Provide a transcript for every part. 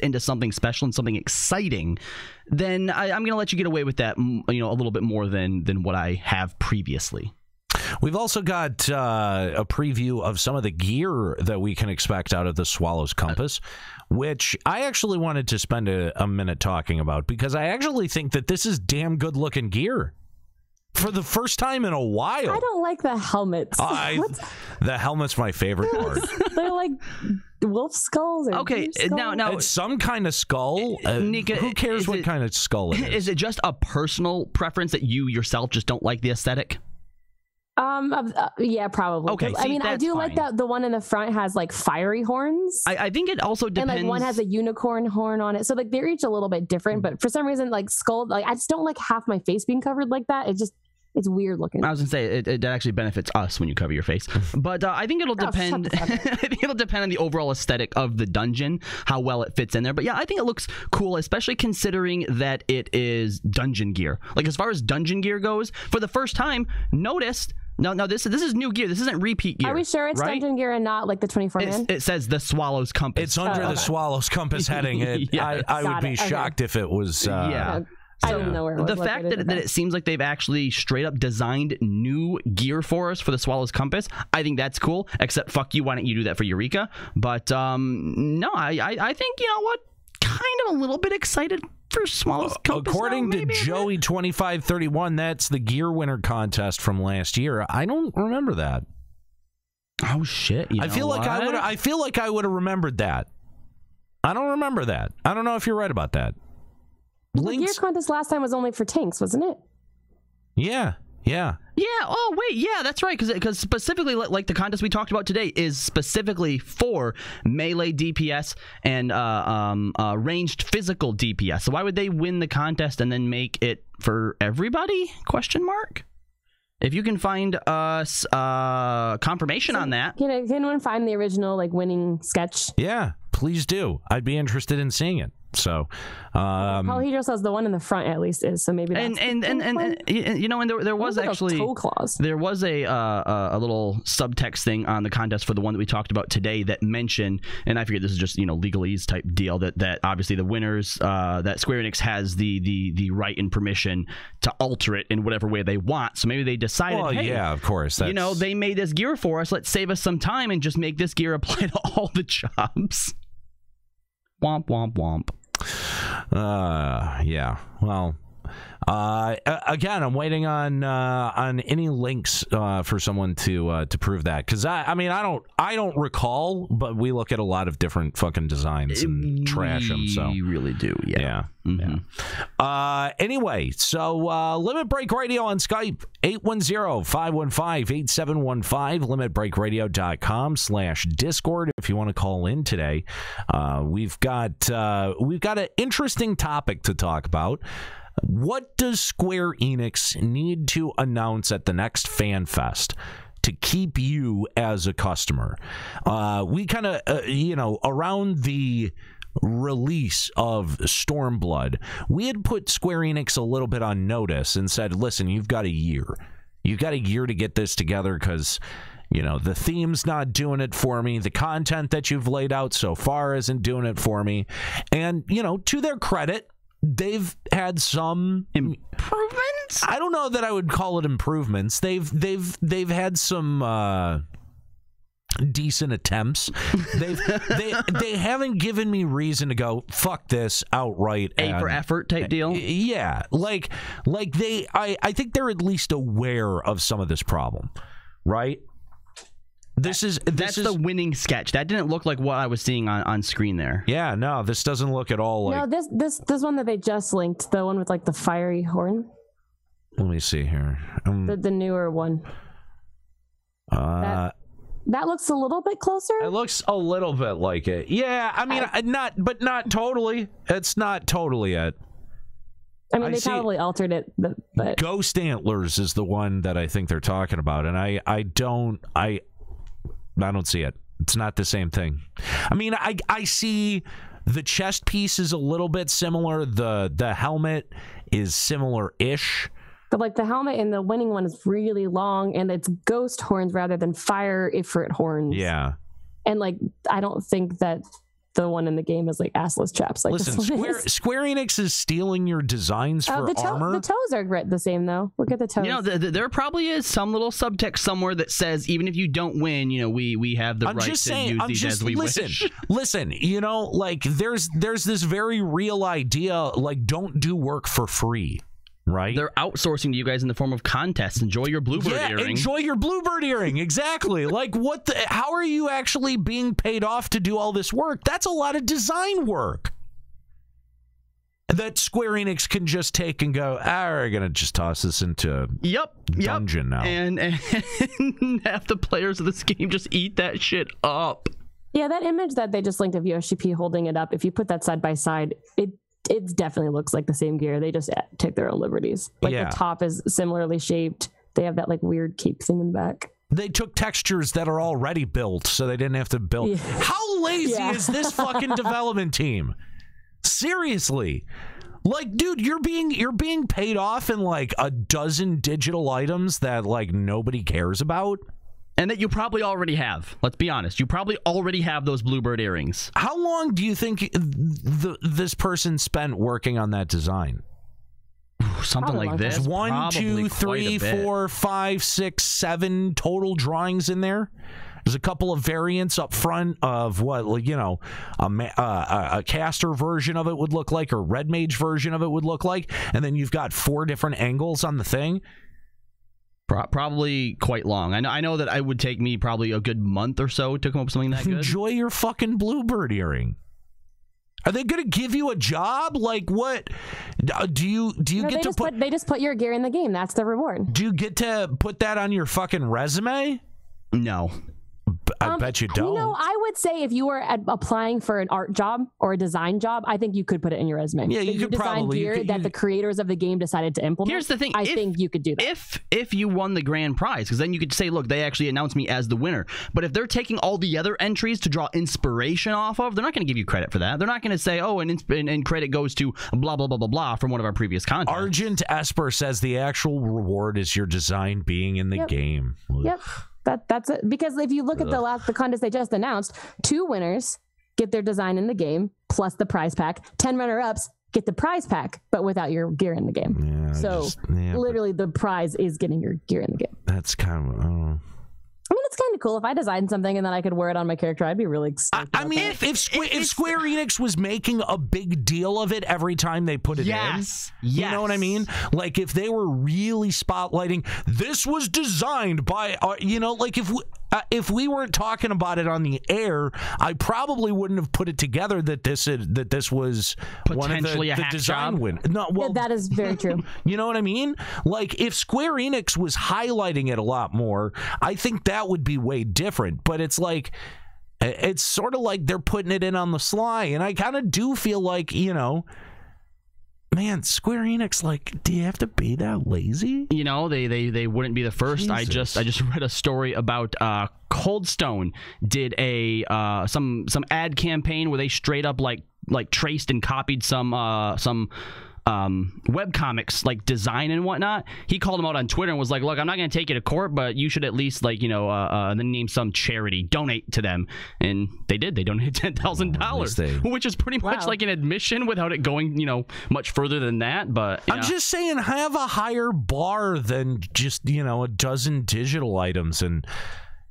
into something special and something exciting, then I'm going to let you get away with that, a little bit more than what I have previously. We've also got a preview of some of the gear that we can expect out of the Swallows Compass, which I actually wanted to spend a minute talking about, because I actually think that this is damn good looking gear for the first time in a while. I don't like the helmets. The helmet's my favorite part. They're like wolf skulls. Or okay, skulls? now it's some kind of skull. Nika, who cares what kind of skull it is? Is it just a personal preference that you yourself just don't like the aesthetic? Yeah, probably. Okay, I mean, I do like that the one in the front has like fiery horns. I think it also depends. And like one has a unicorn horn on it, so like they're each a little bit different. But for some reason, like skull, like I just don't like half my face being covered like that. It's weird looking. I was gonna say it actually benefits us when you cover your face, but I think it'll depend. I think it'll depend on the overall aesthetic of the dungeon, how well it fits in there. But yeah, I think it looks cool, especially considering that it is dungeon gear. Like as far as dungeon gear goes, for the first time, noticed. No, this is new gear. This isn't repeat gear. Are we sure it's dungeon gear and not like the 24-man? It says the Swallows Compass. It's under the Swallows Compass heading. Yes. I would be shocked if it was. I didn't know where it was. The fact that it seems like they've actually straight up designed new gear for us for the Swallows Compass, I think that's cool. Except fuck you, why don't you do that for Eureka? But no, I think, you know what? Kind of a little bit excited for Swallows Compass. According to Joey 2531, that's the gear winner contest from last year. I don't remember that. Oh shit! I feel like I would have remembered that. I don't remember that. I don't know if you're right about that. The gear contest last time was only for tanks, wasn't it? Yeah. Oh wait, yeah, that's right. Because specifically, like the contest we talked about today is specifically for melee DPS and ranged physical DPS. So why would they win the contest and then make it for everybody? Question mark. If you can find us confirmation on that, can anyone find the original like winning sketch? Yeah, please do. I'd be interested in seeing it. So, Polyhedral says the one in the front at least is, so maybe that's and there was actually toe claws. There was a little subtext thing on the contest for the one that we talked about today that mentioned, and I figured this is just legalese type deal, that obviously the winners, that Square Enix has the right and permission to alter it in whatever way they want. So maybe they decided, hey, yeah, of course, they made this gear for us. Let's save us some time and just make this gear apply to all the jobs. Womp womp womp. Yeah. Well, again, I'm waiting on any links for someone to prove that, because I mean I don't recall, but we look at a lot of different fucking designs and trash them. So you really do, yeah. Yeah. Anyway, so Limit Break Radio on Skype, 810-515-8715, limitbreakradio.com/Discord if you want to call in today. We've got an interesting topic to talk about. What does Square Enix need to announce at the next Fan Fest to keep you as a customer? We kind of, around the release of Stormblood, we had put Square Enix a little bit on notice and said, listen, you've got a year. You've got a year to get this together, because the theme's not doing it for me. The content that you've laid out so far isn't doing it for me. And, to their credit, they've had some improvements. I don't know that I would call it improvements. They've had some decent attempts. They haven't given me reason to go fuck this outright. A for effort type deal. Yeah, like I think they're at least aware of some of this problem, right? That's the winning sketch. That didn't look like what I was seeing on screen there. Yeah, no, this doesn't look at all like... No, this one that they just linked, the one with like the fiery horn. Let me see here. The newer one. That looks a little bit closer. It looks a little bit like it. Yeah, I mean, not totally. It's not totally it. I mean, they probably altered it, but Ghost Antlers is the one that I think they're talking about, and I don't see it. It's not the same thing. I mean, I see the chest piece is a little bit similar. The helmet is similar-ish. But like the helmet in the winning one is really long, and it's ghost horns rather than fire ifrit horns. Yeah. And like, I don't think that the one in the game is like assless chaps. Like Listen, this one is. Square Enix is stealing your designs for armor. The toes are the same though. Look at the toes. You know, there probably is some little subtext somewhere that says even if you don't win, you know, we have the right to use these as we wish. Listen, you know, like there's this very real idea, like don't do work for free. Right? They're outsourcing to you guys in the form of contests. Enjoy your Bluebird earring. Enjoy your Bluebird earring. Exactly. Like, how are you actually being paid off to do all this work? That's a lot of design work that Square Enix can just take and go, we're going to just toss this into dungeon now. And half the players of this game just eat that shit up. Yeah, that image that they just linked of USGP holding it up, if you put that side by side, it definitely looks like the same gear. They just take their own liberties. Like the top is similarly shaped. They have that like weird cape thing in the back. They took textures that are already built, so they didn't have to build. Yeah. How lazy is this fucking development team? Seriously. Like, dude, you're being paid off in like a dozen digital items that like nobody cares about. And that you probably already have. Let's be honest. You probably already have those Bluebird earrings. How long do you think this person spent working on that design? Something like this. 1, 2, 3, 4, 5, 6, 7 total drawings in there. There's a couple of variants up front of what, you know, a caster version of it would look like, or Red Mage version of it would look like. And then you've got 4 different angles on the thing. Probably quite long. I know that it would take me probably a good month or so to come up with something that good. Enjoy your fucking Bluebird earring. Are they going to give you a job? Like what? Do you get to put? They just put your gear in the game. That's the reward. Do you get to put that on your fucking resume? No. I bet you don't. You know, I would say if you were applying for an art job or a design job, I think you could put it in your resume. Yeah, you could probably. Gear that the creators of the game decided to implement. Here's the thing. I think you could do that. If you won the grand prize, because then you could say, look, they actually announced me as the winner. But if they're taking all the other entries to draw inspiration off of, they're not going to give you credit for that. They're not going to say, oh, and credit goes to blah, blah, blah, blah, blah from one of our previous contests. Argent Esper says the actual reward is your design being in the game. Yep. That's it. Because if you look at the contest they just announced, 2 winners get their design in the game plus the prize pack. 10 runner-ups get the prize pack, but without your gear in the game. Yeah, so literally the prize is getting your gear in the game. That's kind of... I mean, it's kind of cool. If I designed something and then I could wear it on my character, I'd be really excited. I mean, if Square Enix was making a big deal of it every time they put it in, you know what I mean? Like if they were really spotlighting, this was designed by, you know, like if we weren't talking about it on the air, I probably wouldn't have put it together that this was potentially one of the design win. No, well, that is very true. You know what I mean? Like if Square Enix was highlighting it a lot more, I think that would be way different. But it's like, it's sort of like they're putting it in on the sly, and I kind of do feel like, you know, man, Square Enix, like, do you have to be that lazy? You know, they wouldn't be the first. Jesus. I just read a story about Cold Stone did a some ad campaign where they straight up like traced and copied some webcomics like design and whatnot. He called them out on Twitter and was like, look, I'm not going to take you to court, but you should at least like, you know, then name some charity, donate to them. And they did. They donated $10,000, which is pretty much like an admission without it going, you know, much further than that. But I'm just saying, have a higher bar than just, you know, a dozen digital items and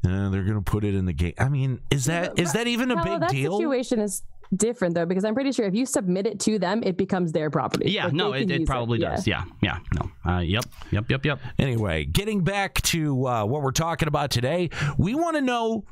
they're going to put it in the game. I mean, is that even a big deal? That situation is different though, because I'm pretty sure if you submit it to them, it becomes their property. Yeah, like, no, it probably does. Yeah, no. Yep. Anyway, getting back to what we're talking about today, we want to know